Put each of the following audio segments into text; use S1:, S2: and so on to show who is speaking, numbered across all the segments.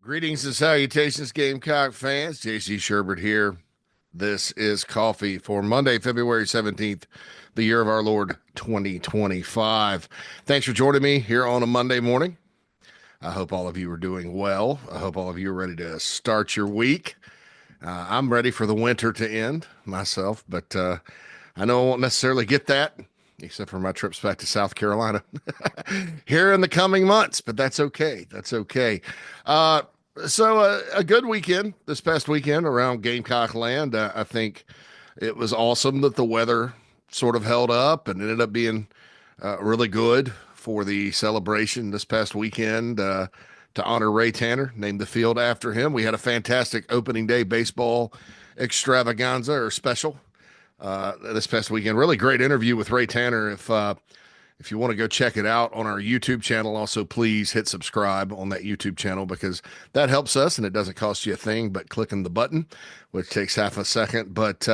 S1: Greetings and salutations, Gamecock fans. JC Shurburtt here. This is Coffee for Monday, February 17th, the year of our Lord 2025. Thanks for joining me here on a Monday morning. I hope all of you are doing well. I hope all of you are ready to start your week. I'm ready for the winter to end myself, but I know I won't necessarily get that, except for my trips back to South Carolina here in the coming months, but that's okay. That's okay. So a good weekend this past weekend around Gamecock land. I think it was awesome that the weather sort of held up and ended up being really good for the celebration this past weekend to honor Ray Tanner, named the field after him. We had a fantastic opening day baseball extravaganza or special this past weekend. Really great interview with Ray Tanner. If you want to go check it out on our YouTube channel, also please hit subscribe on that YouTube channel because that helps us and it doesn't cost you a thing but clicking the button, which takes half a second. But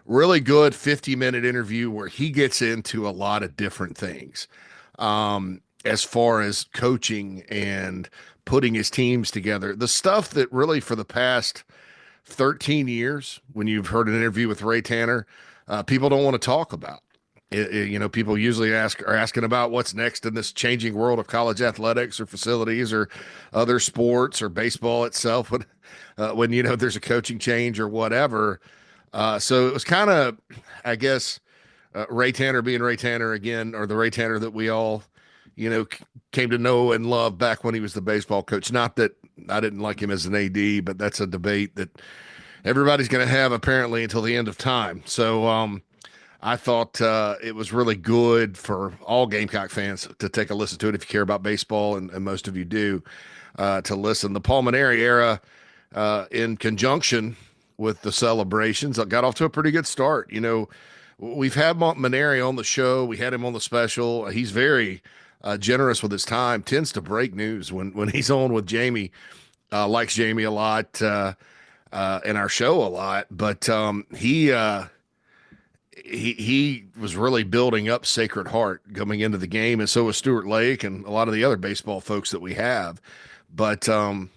S1: really good 50-minute interview where he gets into a lot of different things as far as coaching and putting his teams together. The stuff that really for the past 13 years, when you've heard an interview with Ray Tanner, people don't want to talk about. People usually are asking about what's next in this changing world of college athletics or facilities or other sports or baseball itself when there's a coaching change or whatever. So it was kind of, I guess, Ray Tanner being Ray Tanner again, or the Ray Tanner that we all, came to know and love back when he was the baseball coach. Not that I didn't like him as an AD, but that's a debate that everybody's going to have apparently until the end of time. So, I thought it was really good for all Gamecock fans to take a listen to it if you care about baseball, and most of you do, to listen. The Palmetto era, in conjunction with the celebrations, got off to a pretty good start. We've had Maneri on the show. We had him on the special. He's very generous with his time, tends to break news when he's on with Jamie, likes Jamie a lot, in our show a lot. But he was really building up Sacred Heart coming into the game, and so was Stuart Lake and a lot of the other baseball folks that we have. But and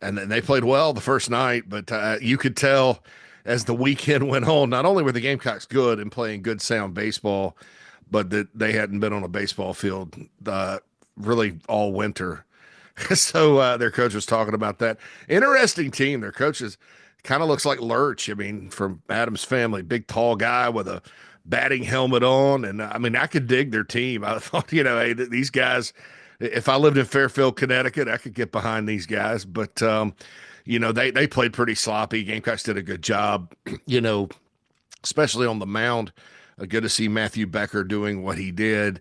S1: then they played well the first night, but you could tell as the weekend went on, not only were the Gamecocks good and playing good sound baseball, but that they hadn't been on a baseball field really all winter. So their coach was talking about that. Interesting team. Their coaches kind of looks like Lurch. I mean, from Adam's Family, big tall guy with a batting helmet on. And I mean, I could dig their team. I thought, hey, these guys, if I lived in Fairfield, Connecticut, I could get behind these guys. But, they played pretty sloppy. Gamecocks did a good job, especially on the mound. Good to see Matthew Becker doing what he did.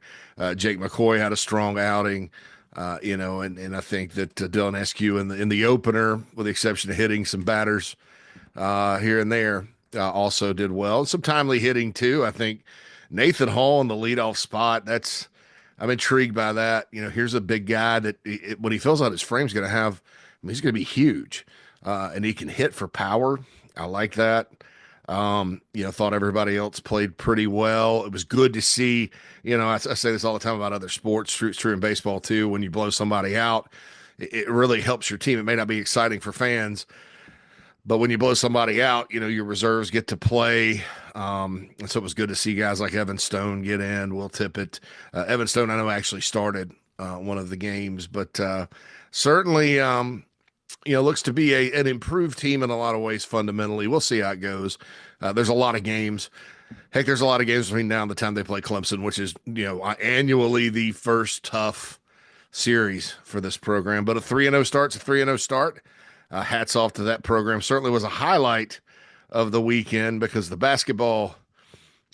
S1: Jake McCoy had a strong outing. And I think that Dylan Eskew in the opener, with the exception of hitting some batters here and there, also did well. Some timely hitting too. I think Nathan Hall in the leadoff spot. I'm intrigued by that. Here's a big guy that when he fills out his frame, he's going to be huge, and he can hit for power. I like that. Thought everybody else played pretty well. It was good to see, I say this all the time about other sports, it's true in baseball too. When you blow somebody out, it really helps your team. It may not be exciting for fans, but when you blow somebody out, your reserves get to play. And so it was good to see guys like Evan Stone get in, Will Tippett. Evan Stone, I know, actually started one of the games, but certainly, looks to be an improved team in a lot of ways fundamentally. We'll see how it goes. There's a lot of games. Heck, there's a lot of games between now and the time they play Clemson, which is, annually the first tough series for this program. But a 3-0 start's a 3-0 start. Hats off to that program. Certainly was a highlight of the weekend because the basketball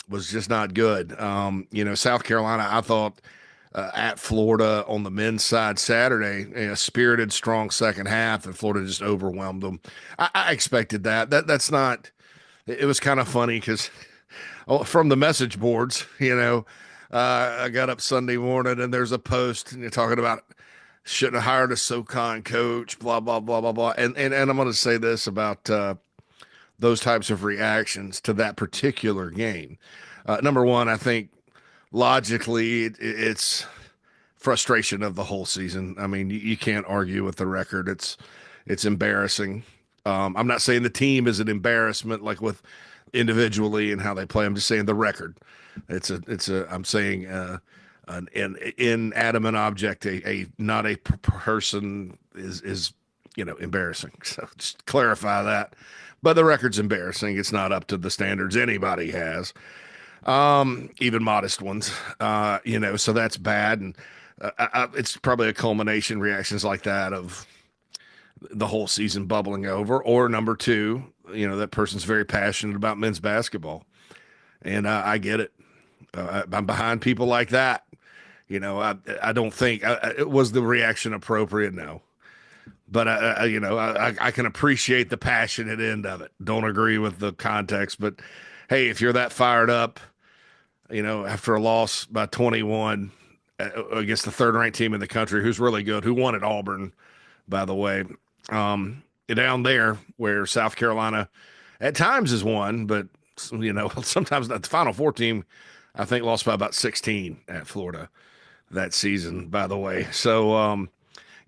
S1: was just not good. South Carolina, I thought, at Florida on the men's side Saturday, a spirited, strong second half, and Florida just overwhelmed them. I expected that. That's not. It was kind of funny because from the message boards, I got up Sunday morning and there's a post and you're talking about shouldn't have hired a SoCon coach, blah blah blah blah blah. And I'm going to say this about those types of reactions to that particular game. Number one, I think logically it's frustration of the whole season. I mean, you can't argue with the record. It's embarrassing. I'm not saying the team is an embarrassment, like with individually and how they play. I'm just saying the record. I'm saying an inanimate object, a not a person is embarrassing. So just clarify that. But the record's embarrassing. It's not up to the standards anybody has, even modest ones. So that's bad, and it's probably a culmination reactions like that of the whole season bubbling over, or number two, that person's very passionate about men's basketball, and I get it. I'm behind people like that. I don't think it was the reaction appropriate. No, but I can appreciate the passionate end of it. Don't agree with the context, but hey, if you're that fired up, after a loss by 21 against the third ranked team in the country, who's really good, who won at Auburn, by the way, down there where South Carolina at times has won, but sometimes not. The Final Four team, I think, lost by about 16 at Florida that season, by the way. So, and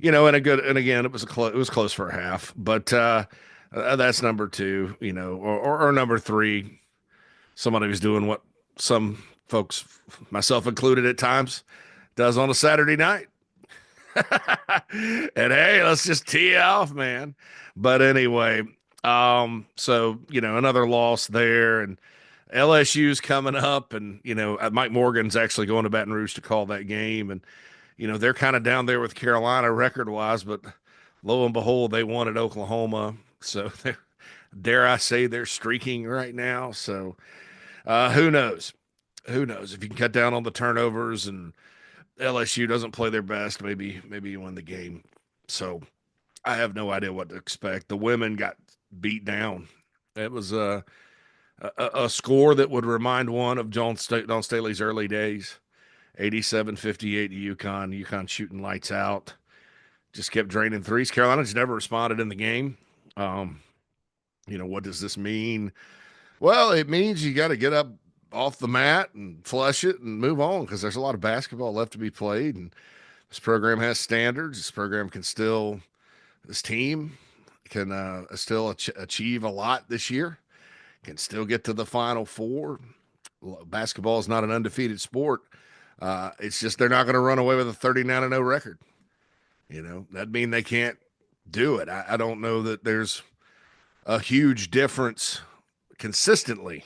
S1: again, it was close for a half, but that's number two, or number three. Somebody who's doing what some folks, myself included at times, does on a Saturday night. And hey, let's just tee off, man. But anyway, so another loss there, and LSU's coming up, and Mike Morgan's actually going to Baton Rouge to call that game, and they're kind of down there with Carolina record wise, but lo and behold, they won at Oklahoma, so dare I say they're streaking right now. So who knows? Who knows if you can cut down on the turnovers and LSU doesn't play their best, maybe you win the game. So I have no idea what to expect. The women got beat down. It was a score that would remind one of Dawn Staley's early days. 87-58 to UConn. UConn shooting lights out. Just kept draining threes. Carolina's never responded in the game. What does this mean? Well, it means you got to get up off the mat and flush it and move on, because there's a lot of basketball left to be played, and this program has standards. This team can still achieve a lot this year, can still get to the Final Four. Basketball is not an undefeated sport. It's just they're not going to run away with a 39-0 record. That'd mean they can't do it. I don't know that there's a huge difference consistently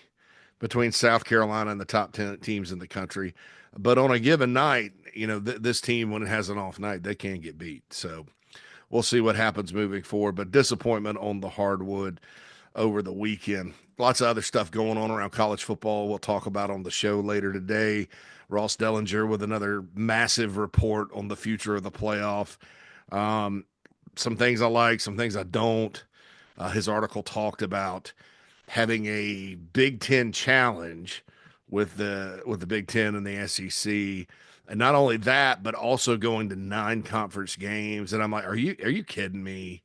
S1: between South Carolina and the top 10 teams in the country. But on a given night, this team, when it has an off night, they can get beat. So we'll see what happens moving forward. But disappointment on the hardwood over the weekend. Lots of other stuff going on around college football we'll talk about on the show later today. Ross Dellinger with another massive report on the future of the playoff. Some things I like, some things I don't. His article talked about having a Big Ten challenge with the Big Ten and the SEC, and not only that, but also going to 9 conference games. And I'm like, are you kidding me?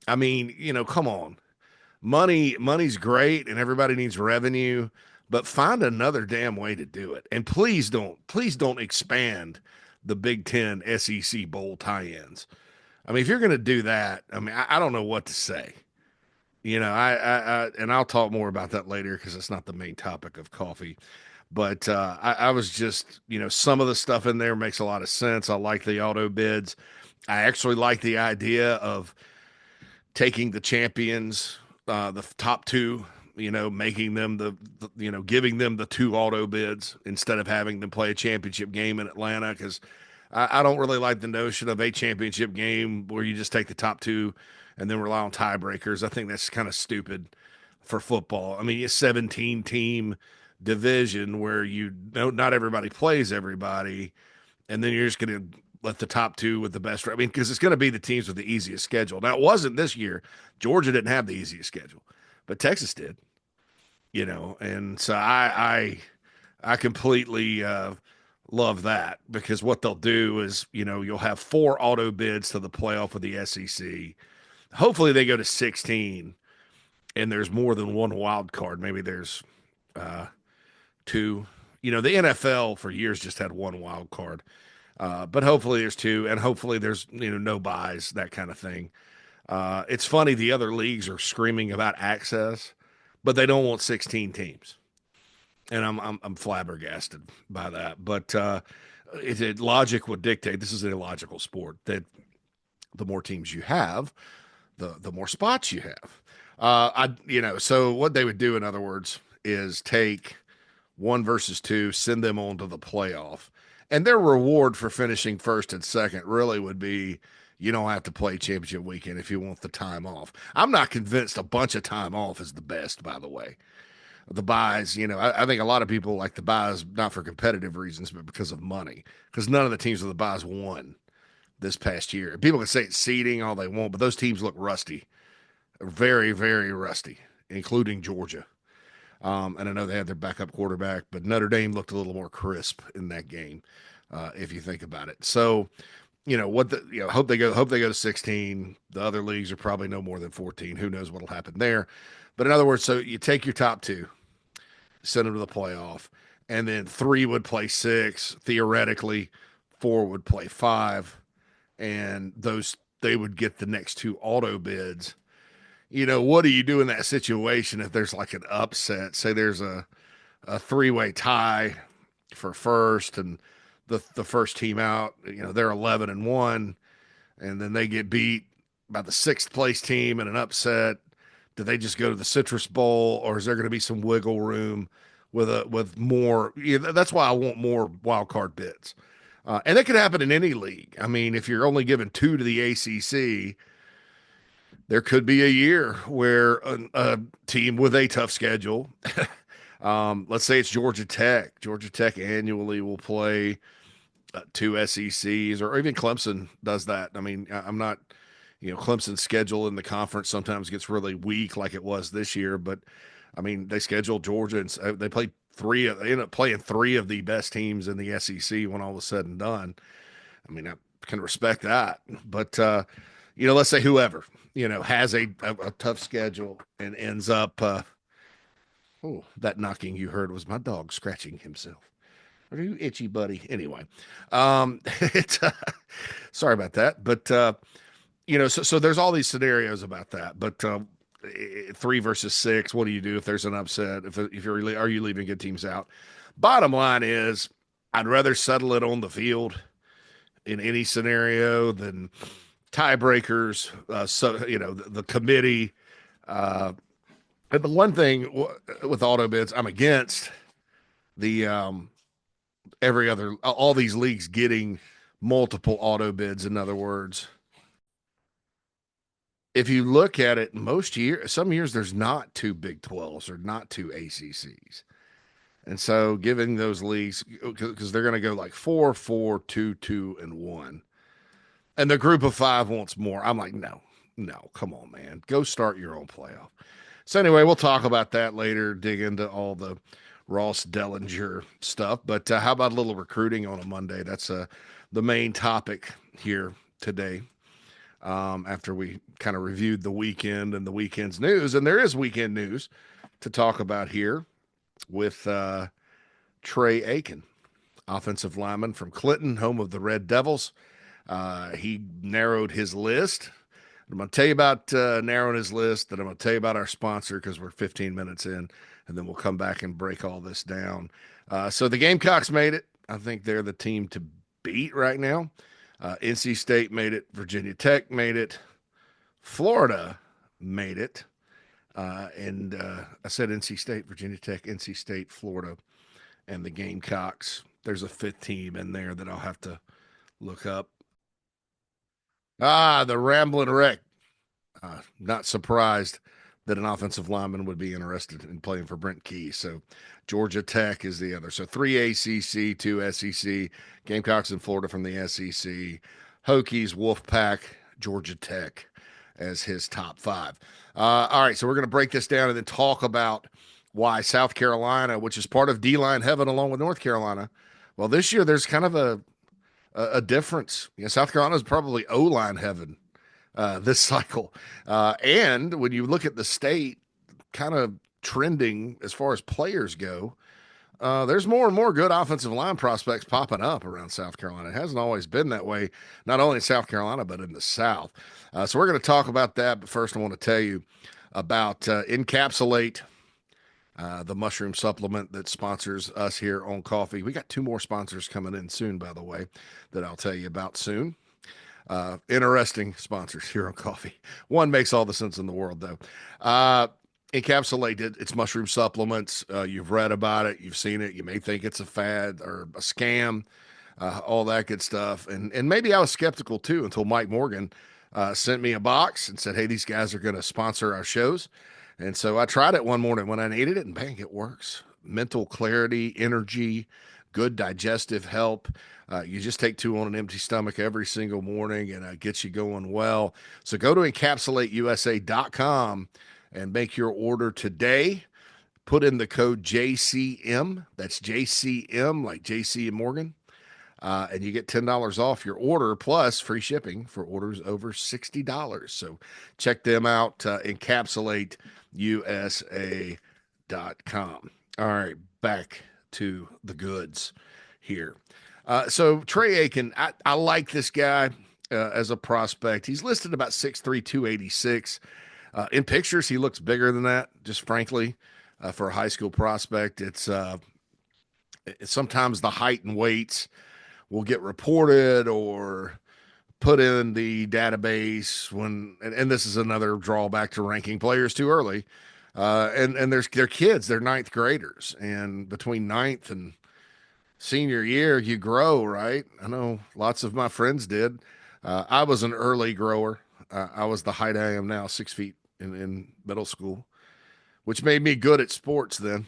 S1: I mean, come on. Money's great, and everybody needs revenue, but find another damn way to do it. And please don't expand the Big Ten SEC bowl tie-ins. I mean, if you're going to do that, I mean, I don't know what to say. And I'll talk more about that later because it's not the main topic of coffee. But I was just, some of the stuff in there makes a lot of sense. I like the auto bids. I actually like the idea of taking the champions, the top two, making them giving them the 2 auto bids instead of having them play a championship game in Atlanta, because I don't really like the notion of a championship game where you just take the top 2 and then rely on tiebreakers. I think that's kind of stupid for football. I mean, a 17-team division where not everybody plays everybody, and then you're just going to let the top 2 with the best. I mean, because it's going to be the teams with the easiest schedule. Now, it wasn't this year. Georgia didn't have the easiest schedule, but Texas did. And so I completely love that, because what they'll do is, you'll have 4 auto bids to the playoff with the SEC. Hopefully they go to 16 and there's more than one wild card. Maybe there's 2. The NFL for years just had one wild card. But hopefully there's two, and hopefully there's no buys, that kind of thing. It's funny, the other leagues are screaming about access, but they don't want 16 teams, and I'm flabbergasted by that. But logic would dictate, this is an illogical sport, that the more teams you have, the more spots you have. So what they would do, in other words, is take one versus two, send them on to the playoff. And their reward for finishing first and second really would be, you don't have to play championship weekend if you want the time off. I'm not convinced a bunch of time off is the best, by the way. The buys, I think a lot of people like the buys not for competitive reasons, but because of money. Because none of the teams with the buys won this past year. People can say it's seeding all they want, but those teams look rusty, very, very rusty, including Georgia. And I know they had their backup quarterback, but Notre Dame looked a little more crisp in that game, if you think about it. So, hope they go to 16. The other leagues are probably no more than 14. Who knows what'll happen there? But in other words, so you take your top two, send them to the playoff, and then three would play six. Theoretically, four would play five, and they would get the next two auto bids. What do you do in that situation if there's like an upset? Say there's a three-way tie for first, and the first team out, they're 11-1, and then they get beat by the sixth place team in an upset. Do they just go to the Citrus Bowl, or is there going to be some wiggle room with more? That's why I want more wild card bids, and that could happen in any league. I mean, if you're only giving two to the ACC, there could be a year where a team with a tough schedule, let's say it's Georgia Tech. Georgia Tech annually will play two SECs, or even Clemson does that. I mean, I'm not, Clemson's schedule in the conference sometimes gets really weak, like it was this year. But I mean, they scheduled Georgia, and they played three. They ended up playing three of the best teams in the SEC when all was said and done. I mean, I can respect that, but let's say whoever has a tough schedule and ends up. Oh, that knocking you heard was my dog scratching himself. Are you itchy, buddy? Anyway, sorry about that, but so there's all these scenarios about that, but three versus six, what do you do if there's an upset? If you're really, are you leaving good teams out? Bottom line is, I'd rather settle it on the field in any scenario than tiebreakers. So the committee. And the one thing with auto bids, I'm against the all these leagues getting multiple auto bids. In other words, if you look at it, some years there's not two Big 12s or not two ACCs. And so giving those leagues, because they're going to go like 4, 4, 2, 2, and 1. And the group of five wants more. I'm like, no, come on, man. Go start your own playoff. So anyway, we'll talk about that later, dig into all the Ross Dellinger stuff. But how about a little recruiting on a Monday? That's the main topic here today. After we kind of reviewed the weekend and the weekend's news, and there is weekend news to talk about here with Trey Aiken, offensive lineman from Clinton, home of the Red Devils. He narrowed his list. I'm going to tell you about narrowing his list, and I'm going to tell you about our sponsor because we're 15 minutes in, and then we'll come back and break all this down. So the Gamecocks made it. I think they're the team to beat right now. NC State made it. Virginia Tech made it. Florida made it. And I said NC State, Virginia Tech, NC State, Florida, and the Gamecocks. There's a fifth team in there that I'll have to look up. The Ramblin' Wreck. Not surprised that an offensive lineman would be interested in playing for Brent Key. So Georgia Tech is the other. So 3 ACC, 2 SEC, Gamecocks in Florida from the SEC, Hokies, Wolfpack, Georgia Tech as his top 5. All right, so we're going to break this down and then talk about why South Carolina, which is part of D-line heaven along with North Carolina, well, this year there's kind of a difference. South Carolina is probably O-line heaven this cycle. And when you look at the state kind of trending as far as players go, There's more and more good offensive line prospects popping up around South Carolina. It hasn't always been that way, not only in South Carolina, but in the South. So we're going to talk about that. But first, I want to tell you about Encapsulate, the mushroom supplement that sponsors us here on Coffee. We got two more sponsors coming in soon, by the way, that I'll tell you about soon. Interesting sponsors here on Coffee. One makes all the sense in the world, though. Encapsulated, it's mushroom supplements. You've read about it, you've seen it. You may think it's a fad or a scam, all that good stuff. And maybe I was skeptical too until Mike Morgan sent me a box and said, "Hey, these guys are going to sponsor our shows." And so I tried it one morning when I needed it, and bang, it works. Mental clarity, energy, good digestive help. You just take two on an empty stomach every single morning, and it gets you going well. So go to encapsulateusa.com and make your order today. Put in the code JCM. That's JCM, like JC and Morgan. And you get $10 off your order plus free shipping for orders over $60. So check them out, encapsulateusa.com. All right, back to the goods here. So Trey Aiken, I like this guy as a prospect. He's listed about 6'3", 286. In pictures, he looks bigger than that, just frankly, for a high school prospect. It's sometimes the height and weights will get reported or put in the database and this is another drawback to ranking players too early. And they're kids, they're ninth graders. And between ninth and senior year, you grow, right? I know lots of my friends did. I was an early grower. I was the height I am now, 6 feet in middle school, which made me good at sports then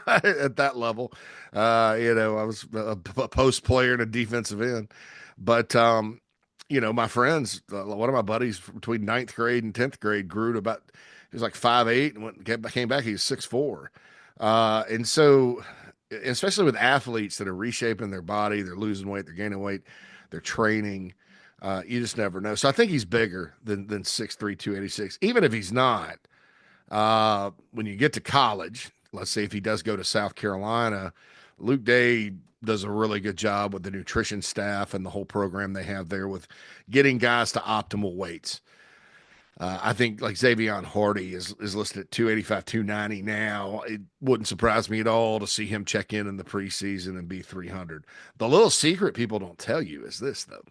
S1: at that level. I was a post player and a defensive end. But, my friends, one of my buddies between ninth grade and 10th grade grew to about, he was like 5'8", and came back, he was 6'4". And so, especially with athletes that are reshaping their body, they're losing weight, they're gaining weight, they're training. You just never know. So I think he's bigger than 6'3", 286. Even if he's not, when you get to college, let's say if he does go to South Carolina, Luke Day does a really good job with the nutrition staff and the whole program they have there with getting guys to optimal weights. I think like Xavion Hardy is listed at 285, 290 now. It wouldn't surprise me at all to see him check in the preseason and be 300. The little secret people don't tell you is this, though.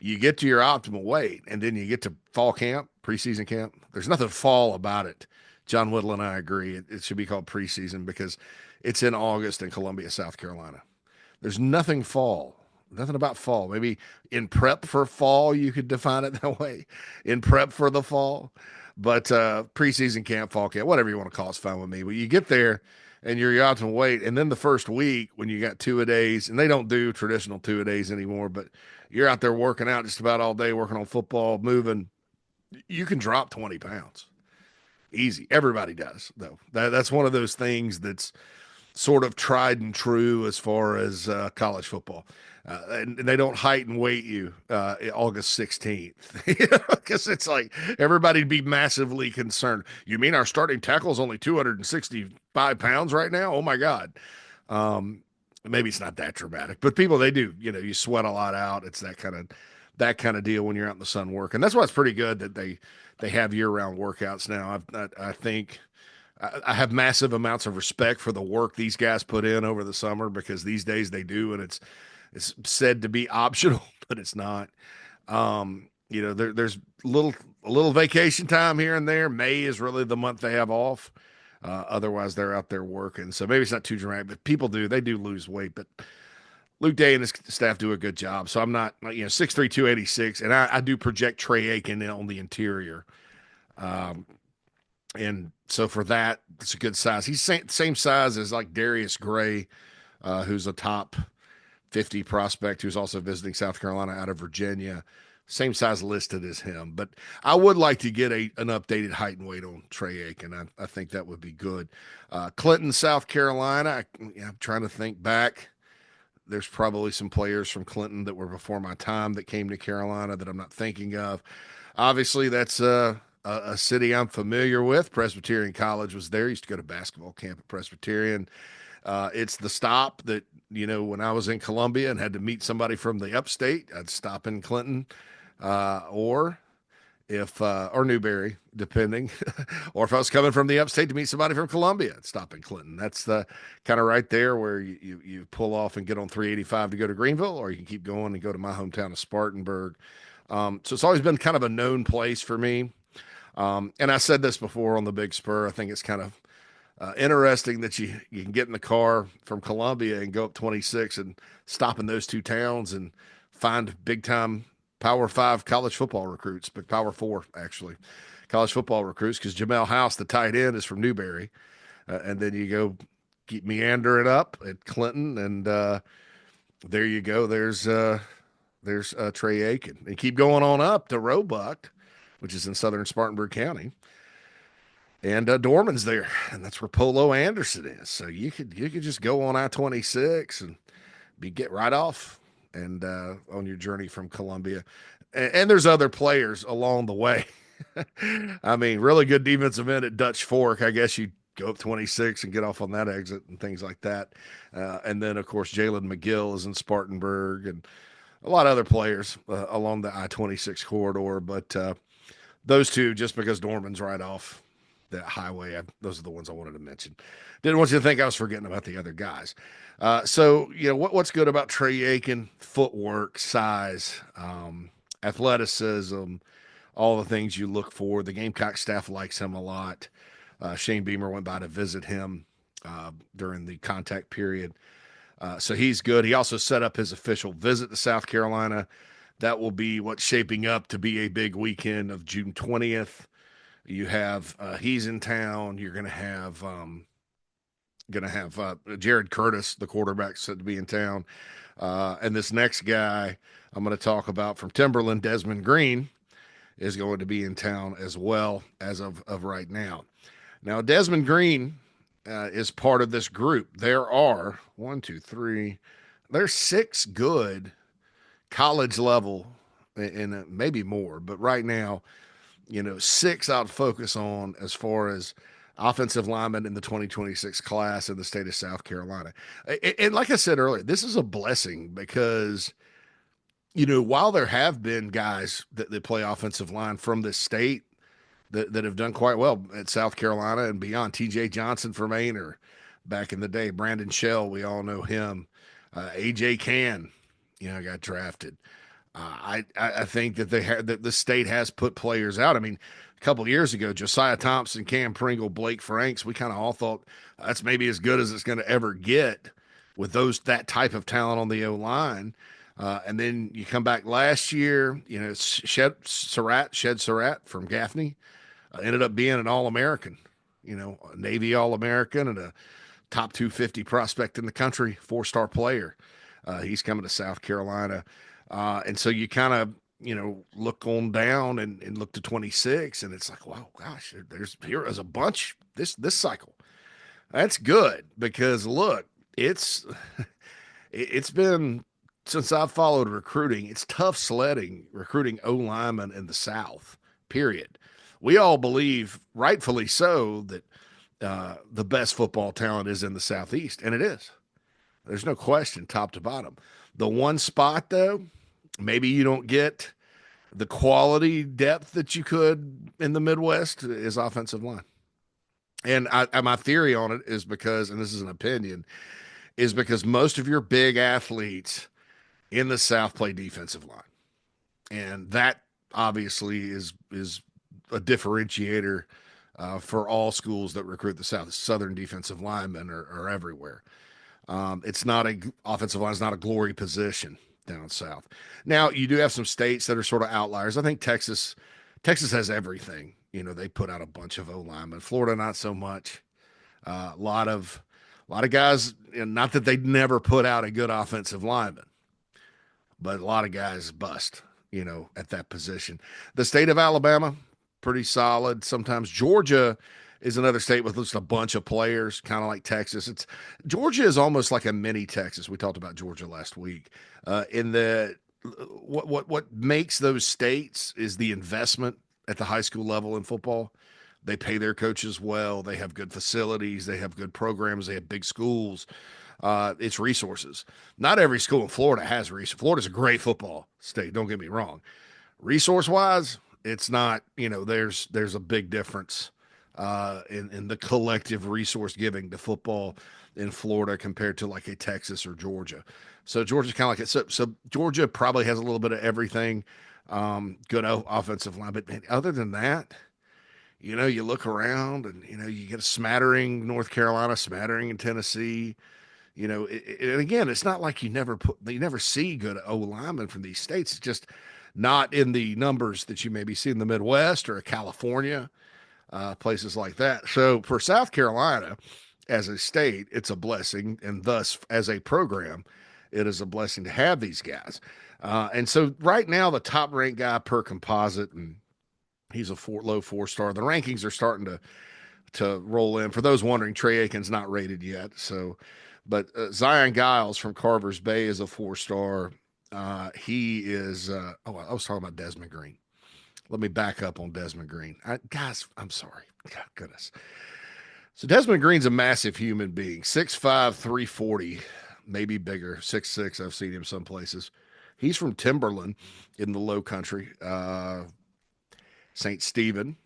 S1: You get to your optimal weight, and then you get to fall camp, preseason camp. There's nothing fall about it. John Whittle and I agree. It should be called preseason because it's in August in Columbia, South Carolina. There's nothing fall, nothing about fall. Maybe in prep for fall, you could define it that way. In prep for the fall, but preseason camp, fall camp, whatever you want to call it's fine with me. But you get there and you're your optimal weight, and then the first week when you got 2-a-days, and they don't do traditional 2-a-days anymore, but you're out there working out just about all day, working on football, moving, you can drop 20 pounds. Easy. Everybody does, though. That's one of those things that's sort of tried and true as far as college football. And they don't height and weight you August 16th because it's like everybody'd be massively concerned. You mean our starting tackle is only 265 pounds right now? Oh, my God. Maybe it's not that dramatic, but people, they do, you sweat a lot out. It's that kind of deal when you're out in the sun working. That's why it's pretty good that they have year-round workouts now. I think I have massive amounts of respect for the work these guys put in over the summer because these days they do, and it's said to be optional, but it's not. There's a little vacation time here and there. May is really the month they have off. Otherwise, they're out there working. So maybe it's not too dramatic, but they do lose weight. But Luke Day and his staff do a good job. So I'm not, 6'3", 286, and I do project Trey Aiken on the interior. And so for that, it's a good size. He's same size as like Darius Gray, who's a top 50 prospect who's also visiting South Carolina out of Virginia. Same size listed as him. But I would like to get an updated height and weight on Trey Aiken. I think that would be good. Clinton, South Carolina, I'm trying to think back. There's probably some players from Clinton that were before my time that came to Carolina that I'm not thinking of. Obviously, that's a city I'm familiar with. Presbyterian College was there. Used to go to basketball camp at Presbyterian. It's the stop that, when I was in Columbia and had to meet somebody from the upstate, I'd stop in Clinton, or if or Newberry, depending, or if I was coming from the upstate to meet somebody from Columbia, I'd stop in Clinton. That's the kind of right there where you pull off and get on 385 to go to Greenville, or you can keep going and go to my hometown of Spartanburg. So it's always been kind of a known place for me. And I said this before on the Big Spur. I think it's kind of interesting that you can get in the car from Columbia and go up 26 and stop in those two towns and find big time Power Five college football recruits, but Power Four actually college football recruits, because Jamel House, the tight end, is from Newberry, and then you go keep meandering up at Clinton, and there you go. There's Trey Aiken, and keep going on up to Roebuck, which is in southern Spartanburg County. And Dorman's there, and that's where Polo Anderson is. So you could just go on I-26 and get right off and on your journey from Columbia. And there's other players along the way. I mean, really good defensive end at Dutch Fork. I guess you go up 26 and get off on that exit and things like that. And then, of course, Jalen McGill is in Spartanburg, and a lot of other players along the I-26 corridor. But those two, just because Dorman's right off that highway, those are the ones I wanted to mention. Didn't want you to think I was forgetting about the other guys. So, what's good about Trey Aiken? Footwork, size, athleticism, all the things you look for. The Gamecock staff likes him a lot. Shane Beamer went by to visit him during the contact period. So he's good. He also set up his official visit to South Carolina. That will be what's shaping up to be a big weekend of June 20th. You have he's in town. You're going to have Jared Curtis, the quarterback, said to be in town. And this next guy I'm going to talk about from Timberland, Desmond Green, is going to be in town as well as of right now. Now, Desmond Green is part of this group. There are there's 6 good college level, and maybe more, but right now, 6 I'd focus on as far as offensive linemen in the 2026 class in the state of South Carolina. And like I said earlier, this is a blessing because, while there have been guys that play offensive line from this state that have done quite well at South Carolina and beyond, TJ Johnson from Ainer back in the day, Brandon Shell, we all know him, AJ Can, got drafted. I think that that the state has put players out. I mean, a couple of years ago, Josiah Thompson, Cam Pringle, Blake Franks, we kind of all thought that's maybe as good as it's going to ever get with that type of talent on the O-line. And then you come back last year, Shed Surratt from Gaffney ended up being an All-American, a Navy All-American and a top 250 prospect in the country, 4-star player. He's coming to South Carolina. And so you kind of, look on down and look to 26, and it's like, wow, gosh, here's a bunch this cycle. That's good because look, it's been, since I've followed recruiting, it's tough sledding recruiting O linemen in the South, period. We all believe, rightfully so, that the best football talent is in the Southeast, and it is. There's no question, top to bottom. The one spot, though, maybe you don't get the quality depth that you could in the Midwest, is offensive line. And my theory on it is because, and this is an opinion, is because most of your big athletes in the South play defensive line. And that obviously is a differentiator for all schools that recruit the South. Southern defensive linemen are everywhere. Offensive line is not a glory position down south. Now, you do have some states that are sort of outliers. I think Texas has everything. They put out a bunch of O-linemen. Florida, not so much. A lot of guys, not that they'd never put out a good offensive lineman, but a lot of guys bust, at that position. The state of Alabama, pretty solid. Sometimes Georgia is another state with just a bunch of players, kind of like Texas. Georgia is almost like a mini Texas. We talked about Georgia last week. What makes those states is the investment at the high school level in football. They pay their coaches well. They have good facilities. They have good programs. They have big schools. It's resources. Not every school in Florida has resources. Florida's a great football state. Don't get me wrong. Resource wise, it's not. There's a big difference in the collective resource giving to football in Florida compared to like a Texas or Georgia. So Georgia's kind of like it. So Georgia probably has a little bit of everything. Good offensive line, but other than that, you look around and you get a smattering North Carolina, smattering in Tennessee. And again, it's not like you never see good O linemen from these states. It's just not in the numbers that you maybe see in the Midwest or California, places like that. So for South Carolina as a state, it's a blessing, and thus as a program, it is a blessing to have these guys. And so right now, the top ranked guy per composite, and he's a low 4-star. The rankings are starting to roll in. For those wondering, Trey Aiken's not rated yet. So, but Zion Giles from Carver's Bay is a 4-star. He is. I was talking about Desmond Green. Let me back up on Desmond Green. Guys, I'm sorry. God, goodness. So Desmond Green's a massive human being, 6'5", 340, maybe bigger, 6'6". I've seen him some places. He's from Timberland in the Low Country, St. Stephen,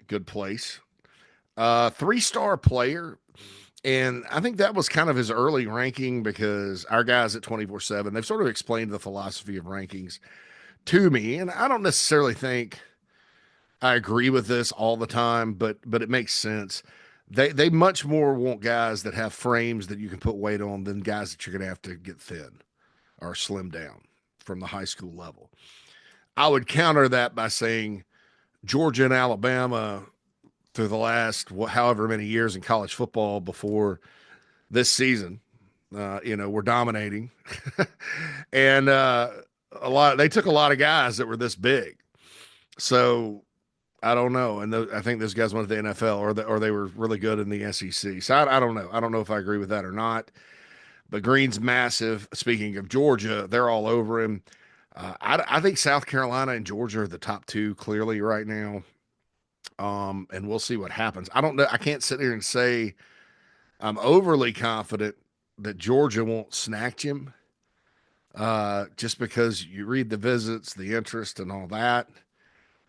S1: good place. 3-star player. And I think that was kind of his early ranking because our guys at 24/7, they've sort of explained the philosophy of rankings to me. And I don't necessarily think I agree with this all the time, but it makes sense. They much more want guys that have frames that you can put weight on than guys that you're going to have to get thin or slim down from the high school level. I would counter that by saying Georgia and Alabama through the last however many years in college football before this season, we're dominating, and they took a lot of guys that were this big. So I don't know, and I think those guys went to the NFL or they were really good in the SEC. So I don't know. I don't know if I agree with that or not. But Green's massive. Speaking of Georgia, they're all over him. I think South Carolina and Georgia are the top two clearly right now. And we'll see what happens. I don't know. I can't sit here and say I'm overly confident that Georgia won't snatch him, just because you read the visits, the interest, and all that.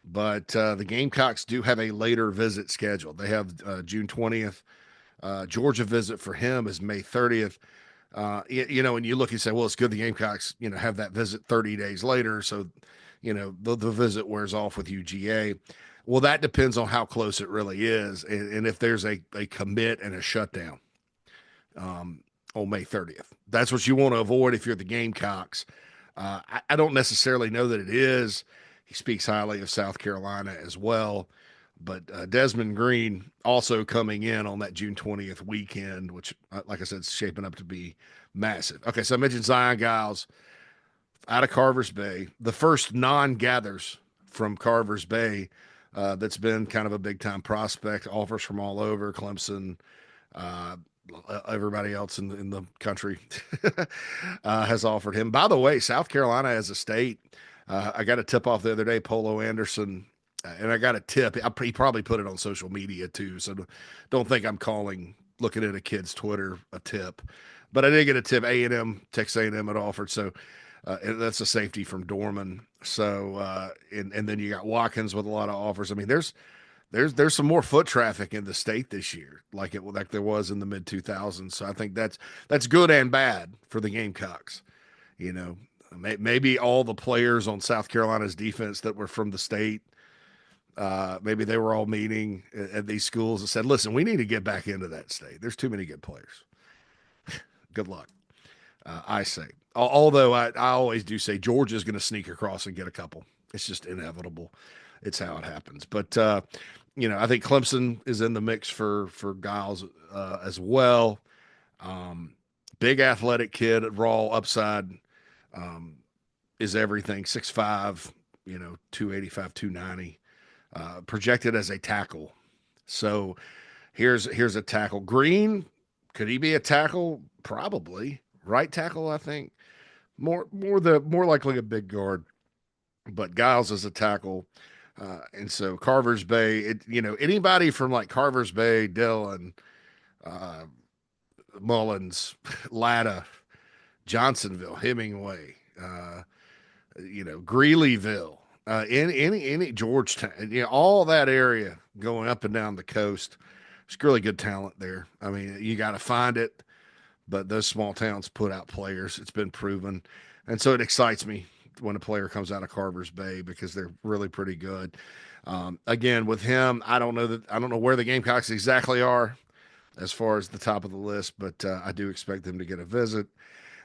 S1: But the Gamecocks do have a later visit scheduled. They have June 20th. Georgia visit for him is May 30th. And you look and say, well, it's good the Gamecocks, have that visit 30 days later. So, the visit wears off with UGA. Well, that depends on how close it really is, and if there's a commit and a shutdown on May 30th. That's what you want to avoid if you're the Gamecocks. I don't necessarily know that it is. He speaks highly of South Carolina as well. But Desmond Green also coming in on that June 20th weekend, which, like I said, is shaping up to be massive. Okay, so I mentioned Zion Giles out of Carver's Bay, the first non-gathers from Carver's Bay. That's been kind of a big-time prospect. Offers from all over, Clemson, everybody else in the country has offered him. By the way, South Carolina as a state, I got a tip-off the other day, Polo Anderson, and I got a tip. He probably put it on social media too, so don't think I'm looking at a kid's Twitter, a tip. But I did get a tip. Texas A&M had offered, so that's a safety from Dorman. So and then you got Watkins with a lot of offers. I mean, there's some more foot traffic in the state this year, like there was in the mid 2000s. So I think that's good and bad for the Gamecocks. Maybe all the players on South Carolina's defense that were from the state, maybe they were all meeting at these schools and said, "Listen, we need to get back into that state. There's too many good players." Good luck. I say. Although I always do say Georgia's going to sneak across and get a couple. It's just inevitable. It's how it happens. But, I think Clemson is in the mix for Giles as well. Big athletic kid, raw upside, is everything. 6'5", 285, 290, projected as a tackle. So here's a tackle. Green, could he be a tackle? Probably. Right tackle, I think. More likely a big guard. But Giles is a tackle. And so Carver's Bay, anybody from like Carver's Bay, Dillon, uh, Mullins, Latta, Johnsonville, Hemingway, Greeleyville, any Georgetown, all that area going up and down the coast. There's really good talent there. I mean, you got to find it, but those small towns put out players. It's been proven, and so it excites me when a player comes out of Carver's Bay because they're really pretty good. Again, with him, I don't know where the Gamecocks exactly are as far as the top of the list, but I do expect them to get a visit.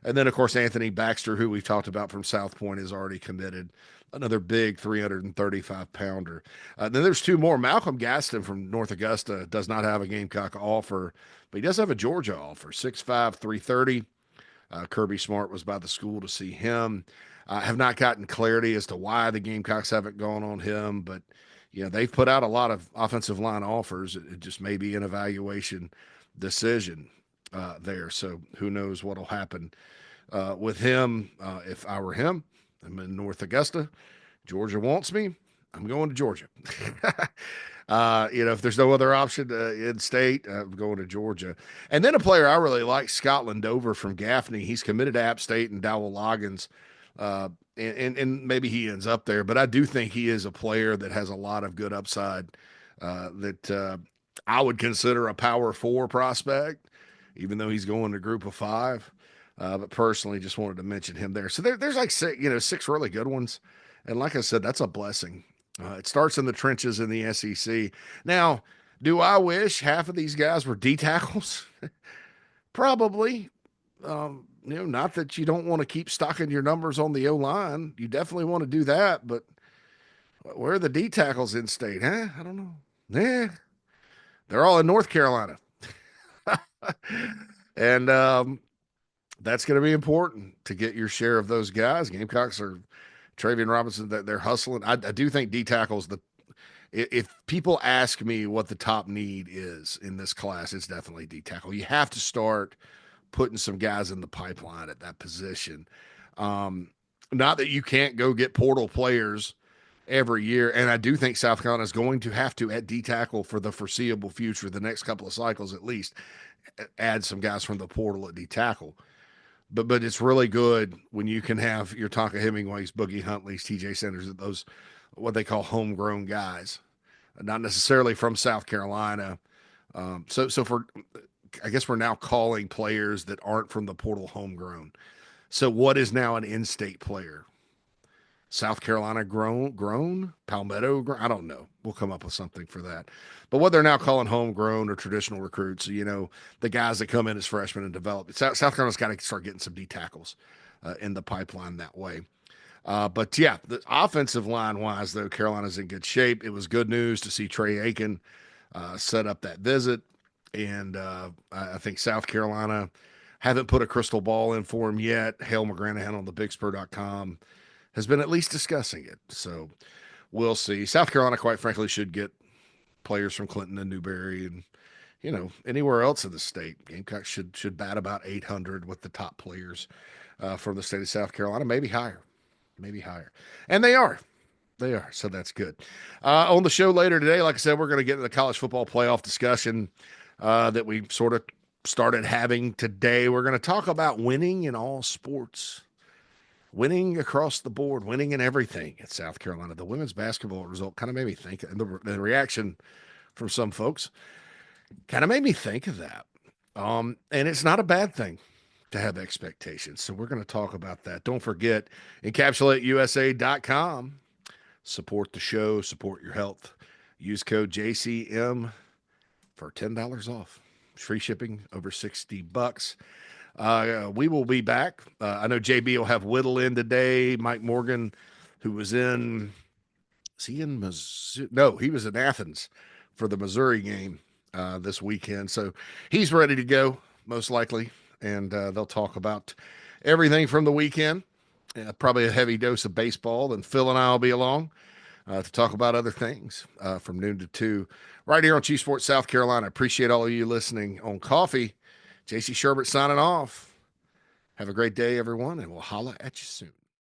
S1: And then, of course, Anthony Baxter, who we've talked about from South Point, is already committed. Another big 335 pounder. Then there's two more. Malcolm Gaston from North Augusta does not have a Gamecock offer, but he does have a Georgia offer, 6'5", 330. Kirby Smart was by the school to see him. I have not gotten clarity as to why the Gamecocks haven't gone on him, but they've put out a lot of offensive line offers. It just may be an evaluation decision there. So who knows what'll happen with him. If I were him, I'm in North Augusta. Georgia wants me. I'm going to Georgia. If there's no other option in state, I'm going to Georgia. And then a player I really like, Scotland Dover from Gaffney. He's committed to App State and Dowell Loggins. And maybe he ends up there, but I do think he is a player that has a lot of good upside that I would consider a power 4 prospect, even though he's going to group of 5. But personally, just wanted to mention him there. So there's like 6 really good ones. And like I said, that's a blessing. It starts in the trenches in the SEC. Now, do I wish half of these guys were D tackles? Probably. Not that you don't want to keep stocking your numbers on the O-line. You definitely want to do that, but where are the D tackles in state, huh? I don't know. Yeah, they're all in North Carolina. And that's going to be important to get your share of those guys. Gamecocks are Travian Robinson, that they're hustling. I do think D tackles, if people ask me what the top need is in this class, it's definitely D tackle. You have to start putting some guys in the pipeline at that position. Not that you can't go get portal players every year. And I do think South Carolina is going to have to, at D tackle for the foreseeable future, the next couple of cycles at least, add some guys from the portal at D tackle. But it's really good when you can have your Tonka Hemingways, Boogie Huntley's, TJ Sanders, those what they call homegrown guys, not necessarily from South Carolina. So I guess we're now calling players that aren't from the portal homegrown. So what is now an in-state player? South Carolina grown, Palmetto grown? I don't know. We'll come up with something for that. But what they're now calling homegrown or traditional recruits, the guys that come in as freshmen and develop. South Carolina's got to start getting some D tackles in the pipeline that way. But yeah, the offensive line wise, though, Carolina's in good shape. It was good news to see Trey Aiken set up that visit. And I think South Carolina haven't put a crystal ball in for him yet. Hale McGranahan on the BigSpur.com has been at least discussing it. So we'll see. South Carolina, quite frankly, should get players from Clinton and Newberry and, anywhere else in the state. Gamecocks should bat about 800 with the top players from the state of South Carolina, maybe higher. And they are. They are. So that's good. On the show later today, like I said, we're going to get into the college football playoff discussion that we sort of started having today. We're going to talk about winning in all sports. Winning across the board, winning in everything at South Carolina. The women's basketball result kind of made me think, and the reaction from some folks kind of made me think of that. And it's not a bad thing to have expectations. So we're going to talk about that. Don't forget, encapsulateusa.com. Support the show, support your health. Use code JCM for $10 off. Free shipping over $60. We will be back. I know JB will have Whittle in today. Mike Morgan, who was he in Missouri? No, he was in Athens for the Missouri game this weekend. So he's ready to go, most likely. And they'll talk about everything from the weekend. Probably a heavy dose of baseball. And Phil and I will be along to talk about other things from noon to 2 right here on Chief Sports South Carolina. Appreciate all of you listening on Coffee. JC Shurburtt signing off. Have a great day, everyone, and we'll holla at you soon.